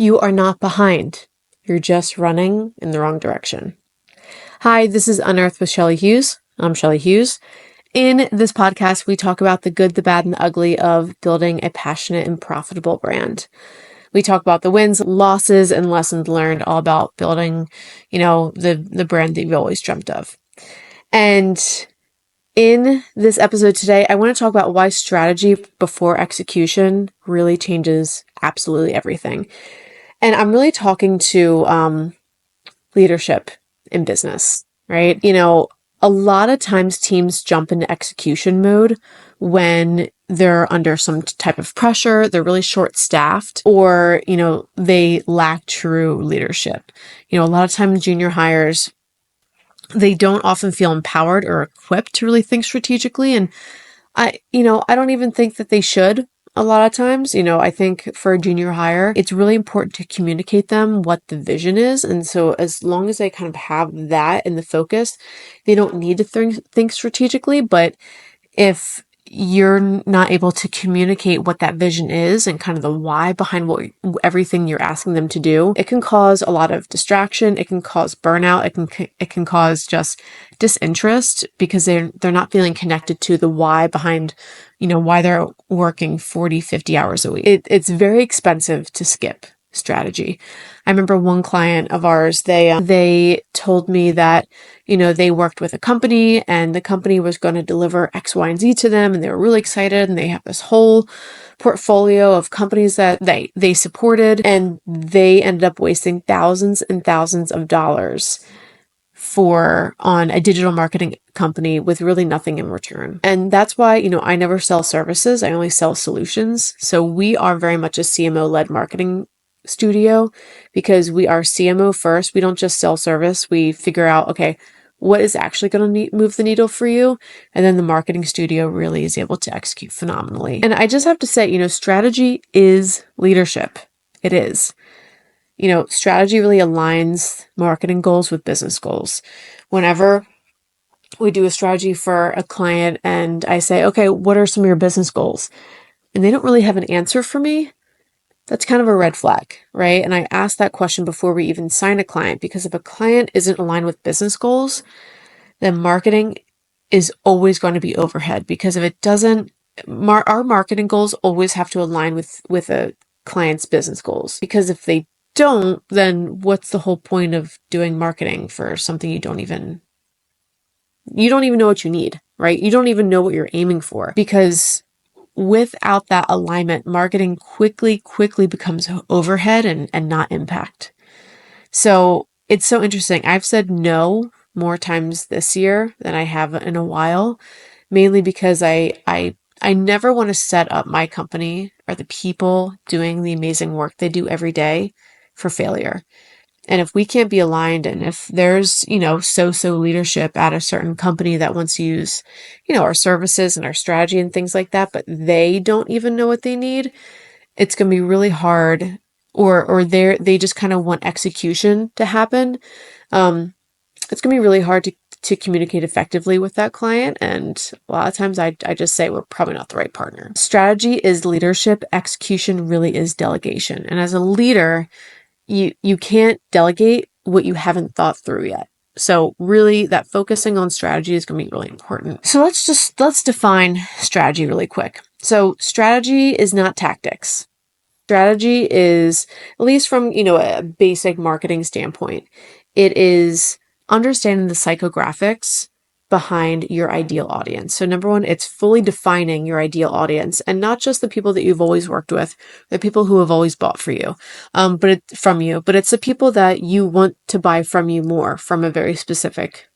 You are not behind. You're just running in the wrong direction. Hi, this is Unearth with Shelly Hughes. I'm Shelly Hughes. In this podcast, we talk about the good, the bad, and the ugly of building a passionate and profitable brand. We talk about the wins, losses, and lessons learned, all about building, the brand that you've always dreamt of. And in this episode today, I want to talk about why strategy before execution really changes absolutely everything. And I'm really talking to leadership in business, right? A lot of times teams jump into execution mode when they're under some type of pressure, they're really short-staffed, or, they lack true leadership. A lot of times junior hires, they don't often feel empowered or equipped to really think strategically. And I don't even think that they should. A lot of times, I think for a junior hire, it's really important to communicate them what the vision is. And so as long as they kind of have that in the focus, they don't need to think strategically. But if you're not able to communicate what that vision is and kind of the why behind everything you're asking them to do, it can cause a lot of distraction. It can cause burnout. It can cause just disinterest because they're not feeling connected to the why behind, why they're working 40, 50 hours a week. It's very expensive to skip strategy. I remember one client of ours, they told me that, they worked with a company and the company was going to deliver X, Y, and Z to them. And they were really excited. And they have this whole portfolio of companies that they supported, and they ended up wasting thousands and thousands of dollars on a digital marketing company with really nothing in return. And that's why, I never sell services. I only sell solutions. So we are very much a CMO-led marketing studio because we are CMO first. We don't just sell service. We figure out, okay, what is actually going to move the needle for you? And then the marketing studio really is able to execute phenomenally. And I just have to say, strategy is leadership. It is. Strategy really aligns marketing goals with business goals. Whenever we do a strategy for a client and I say, okay, what are some of your business goals? And they don't really have an answer for me, that's kind of a red flag, right? And I ask that question before we even sign a client, because if a client isn't aligned with business goals, then marketing is always going to be overhead, because if it doesn't, our marketing goals always have to align with a client's business goals, because if they don't, then what's the whole point of doing marketing for something you don't even know what you need, right? You don't even know what you're aiming for, because without that alignment, marketing quickly becomes overhead and not impact. So it's so interesting. I've said no more times this year than I have in a while, mainly because I never want to set up my company or the people doing the amazing work they do every day for failure. And if we can't be aligned, and if there's, so-so leadership at a certain company that wants to use, our services and our strategy and things like that, but they don't even know what they need, it's going to be really hard, or they just kind of want execution to happen. It's going to be really hard to communicate effectively with that client. And a lot of times I just say we're probably not the right partner. Strategy is leadership. Execution really is delegation. And as a leader, you can't delegate what you haven't thought through yet. So really that focusing on strategy is going to be really important. So let's define strategy really quick. So strategy is not tactics. Strategy is, at least from, a basic marketing standpoint, it is understanding the psychographics behind your ideal audience. So number one, it's fully defining your ideal audience, and not just the people that you've always worked with, the people who have always bought for you, but it's the people that you want to buy from you more for a very specific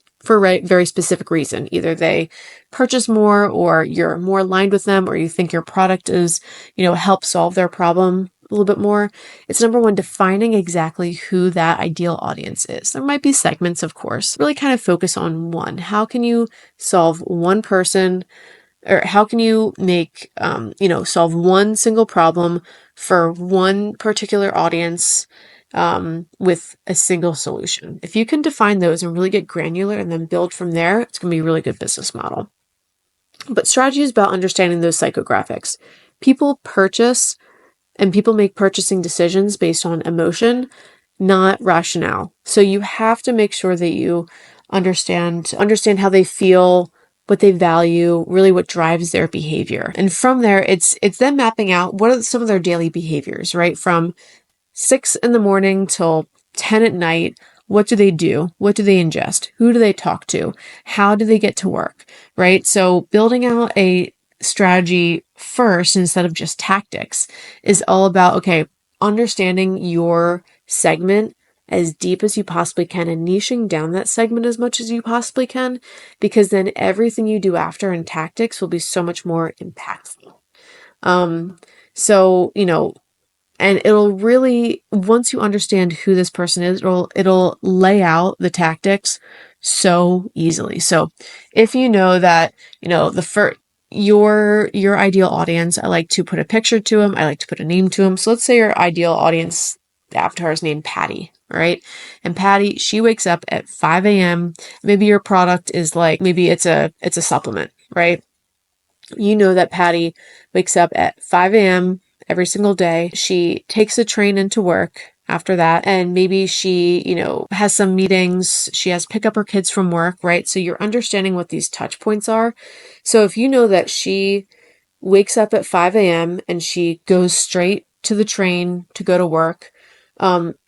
reason. Either they purchase more, or you're more aligned with them, or you think your product is, help solve their problem a little bit more. It's number one, defining exactly who that ideal audience is. There might be segments, of course. Really kind of focus on one. How can you solve one person, or how can you make, solve one single problem for one particular audience with a single solution? If you can define those and really get granular and then build from there, it's going to be a really good business model. But strategy is about understanding those psychographics. People purchase And people make purchasing decisions based on emotion, not rationale. So you have to make sure that you understand how they feel, what they value, really what drives their behavior. And from there, it's then mapping out what are some of their daily behaviors, right? From 6 in the morning till 10 at night. What do they do? What do they ingest? Who do they talk to? How do they get to work? Right? So building out a strategy first instead of just tactics is all about, okay, understanding your segment as deep as you possibly can and niching down that segment as much as you possibly can, because then everything you do after in tactics will be so much more impactful. So, and it'll really, once you understand who this person is, it'll lay out the tactics so easily. So if you know that, your ideal audience, I like to put a picture to them. I like to put a name to them. So let's say your ideal audience avatar is named Patty, right? And Patty, she wakes up at 5 a.m. Maybe your product is like, maybe it's a supplement, right? You know that Patty wakes up at 5 a.m. every single day. She takes the train into work after that. And maybe she, has some meetings. She has pick up her kids from work, right? So you're understanding what these touch points are. So if you know that she wakes up at 5 a.m. and she goes straight to the train to go to work,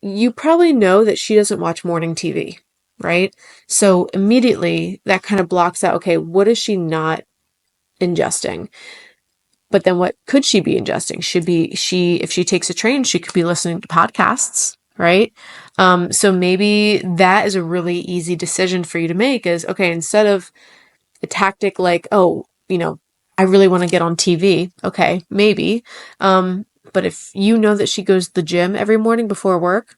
you probably know that she doesn't watch morning TV, right? So immediately that kind of blocks out, okay, what is she not ingesting? But then what could she be ingesting? If she takes a train, she could be listening to podcasts, right? So maybe that is a really easy decision for you to make is, okay, instead of a tactic like, I really want to get on TV. Okay, maybe. But if you know that she goes to the gym every morning before work,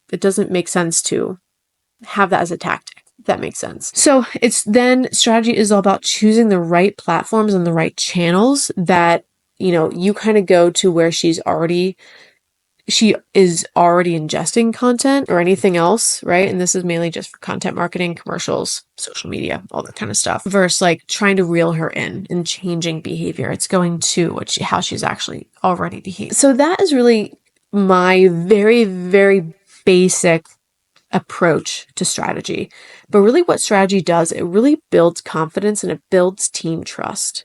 it doesn't make sense to have that as a tactic. If that makes sense. So it's then strategy is all about choosing the right platforms and the right channels that, you kind of go to where she is already ingesting content or anything else, right? And this is mainly just for content marketing, commercials, social media, all that kind of stuff, versus like trying to reel her in and changing behavior. It's going to how she's actually already behaving. So that is really my very, very basic approach to strategy. But really what strategy does, it really builds confidence and it builds team trust.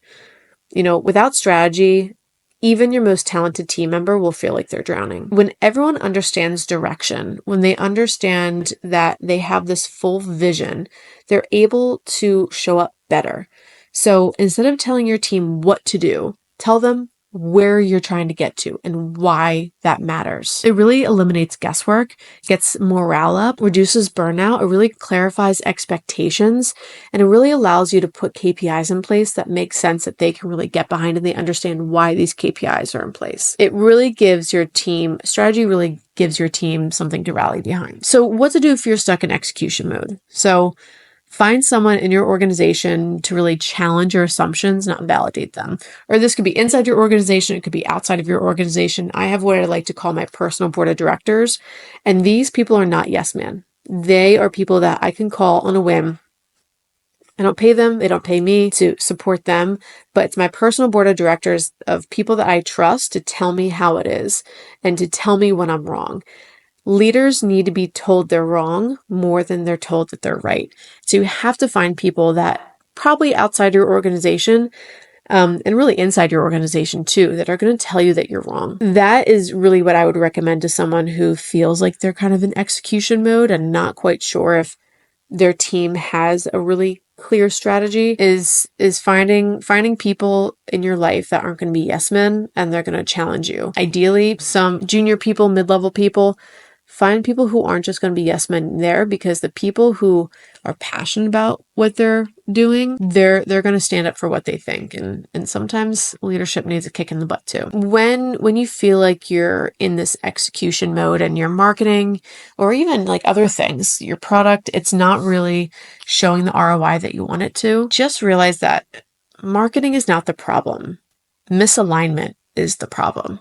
Without strategy, even your most talented team member will feel like they're drowning. When everyone understands direction, when they understand that they have this full vision, they're able to show up better. So instead of telling your team what to do, tell them where you're trying to get to and why that matters. It really eliminates guesswork, gets morale up, reduces burnout. It really clarifies expectations, and it really allows you to put KPIs in place that make sense, that they can really get behind and they understand why these KPIs are in place. It really gives your team, strategy really gives your team something to rally behind. So what to do if you're stuck in execution mode? So find someone in your organization to really challenge your assumptions, not validate them. Or this could be inside your organization. It could be outside of your organization. I have what I like to call my personal board of directors. And these people are not yes men. They are people that I can call on a whim. I don't pay them. They don't pay me to support them. But it's my personal board of directors of people that I trust to tell me how it is and to tell me when I'm wrong. Leaders need to be told they're wrong more than they're told that they're right. So you have to find people that probably outside your organization, and really inside your organization too, that are going to tell you that you're wrong. That is really what I would recommend to someone who feels like they're kind of in execution mode and not quite sure if their team has a really clear strategy, is finding people in your life that aren't going to be yes men and they're going to challenge you. Ideally, some junior people, mid-level people. Find people who aren't just going to be yes men there, because the people who are passionate about what they're doing, they're going to stand up for what they think. And sometimes leadership needs a kick in the butt too. When you feel like you're in this execution mode and your marketing or even like other things, your product, it's not really showing the ROI that you want it to, just realize that marketing is not the problem. Misalignment is the problem.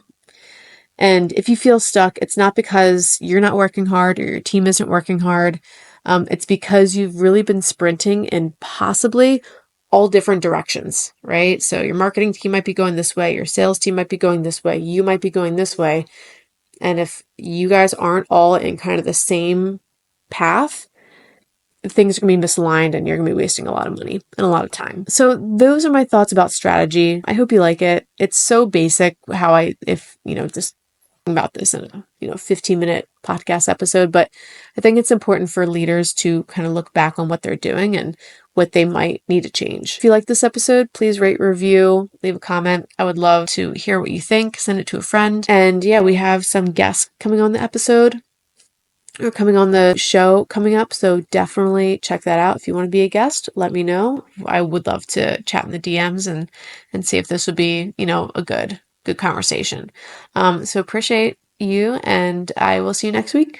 And if you feel stuck, it's not because you're not working hard or your team isn't working hard. It's because you've really been sprinting in possibly all different directions, right? So your marketing team might be going this way, your sales team might be going this way, you might be going this way. And if you guys aren't all in kind of the same path, things are going to be misaligned and you're going to be wasting a lot of money and a lot of time. So those are my thoughts about strategy. I hope you like it. It's so basic how just about this in a 15-minute podcast episode, but I think it's important for leaders to kind of look back on what they're doing and what they might need to change. If you like this episode, please rate, review, leave a comment. I would love to hear what you think. Send it to a friend. And yeah, we have some guests coming on the episode or coming on the show coming up, so definitely check that out. If you want to be a guest, let me know. I would love to chat in the DMs and see if this would be a good conversation. So appreciate you, and I will see you next week.